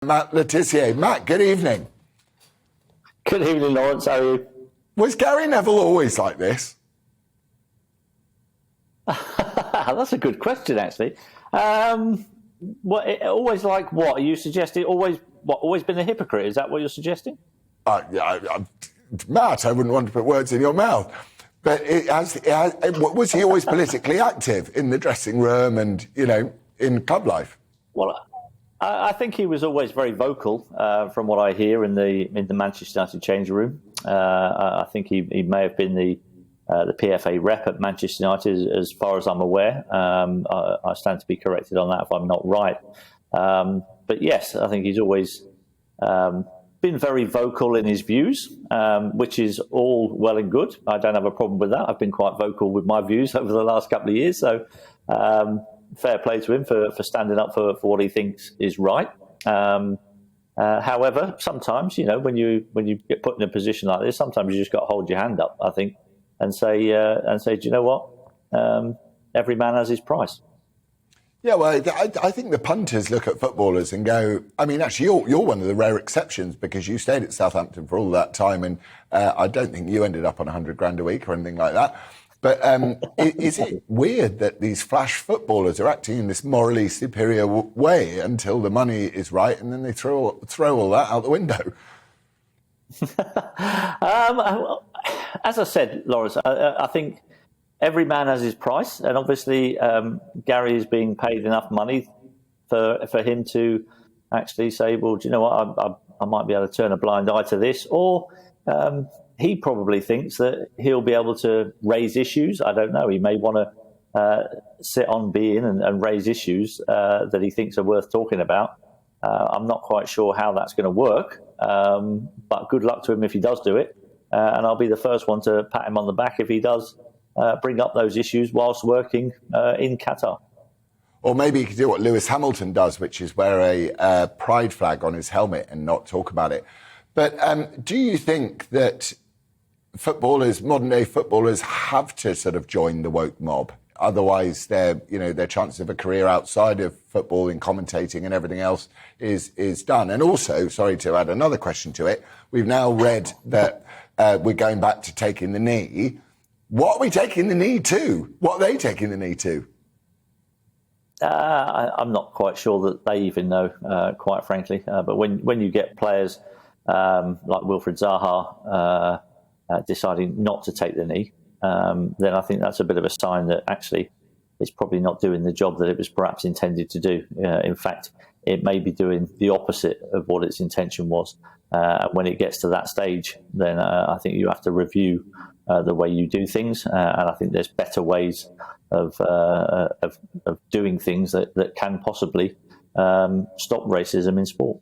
Matt Le Tissier. Matt, good evening. Good evening, Lawrence. How are you? Was Gary Neville always like this? That's a good question, actually. Always like what? Are you suggesting always been a hypocrite? Is that what you're suggesting? Matt, I wouldn't want to put words in your mouth. But was he always politically active in the dressing room and, in club life? Well, I think he was always very vocal, from what I hear in the Manchester United change room. I think he may have been the PFA rep at Manchester United, as far as I'm aware. I stand to be corrected on that if I'm not right. But yes, I think he's always been very vocal in his views, which is all well and good. I don't have a problem with that. I've been quite vocal with my views over the last couple of years. So fair play to him for standing up for what he thinks is right. However, sometimes, when you get put in a position like this, sometimes you just got to hold your hand up, I think, and say, do you know what? Every man has his price. Yeah, well, I think the punters look at footballers and go, I mean, actually, you're one of the rare exceptions because you stayed at Southampton for all that time, and I don't think you ended up on 100 grand a week or anything like that. But is it weird that these flash footballers are acting in this morally superior way until the money is right, and then they throw all that out the window? As I said, Lawrence, I think every man has his price, and obviously Gary is being paid enough money for him to actually say, well, do you know what, I might be able to turn a blind eye to this, or he probably thinks that he'll be able to raise issues. I don't know. He may want to sit on being and raise issues that he thinks are worth talking about. I'm not quite sure how that's going to work, but good luck to him if he does do it. And I'll be the first one to pat him on the back if he does bring up those issues whilst working in Qatar. Or maybe he could do what Lewis Hamilton does, which is wear a pride flag on his helmet and not talk about it. But do you think that modern day footballers have to sort of join the woke mob? Otherwise, their chances of a career outside of football in commentating and everything else is done. And also, sorry to add another question to it, we've now read that we're going back to taking the knee. What are we taking the knee to? What are they taking the knee to? I'm not quite sure that they even know, quite frankly. But when you get players like Wilfried Zaha deciding not to take the knee, then I think that's a bit of a sign that actually it's probably not doing the job that it was perhaps intended to do. In fact, it may be doing the opposite of what its intention was. When it gets to that stage, then I think you have to review the way you do things, and I think there's better ways of doing things that can possibly stop racism in sport.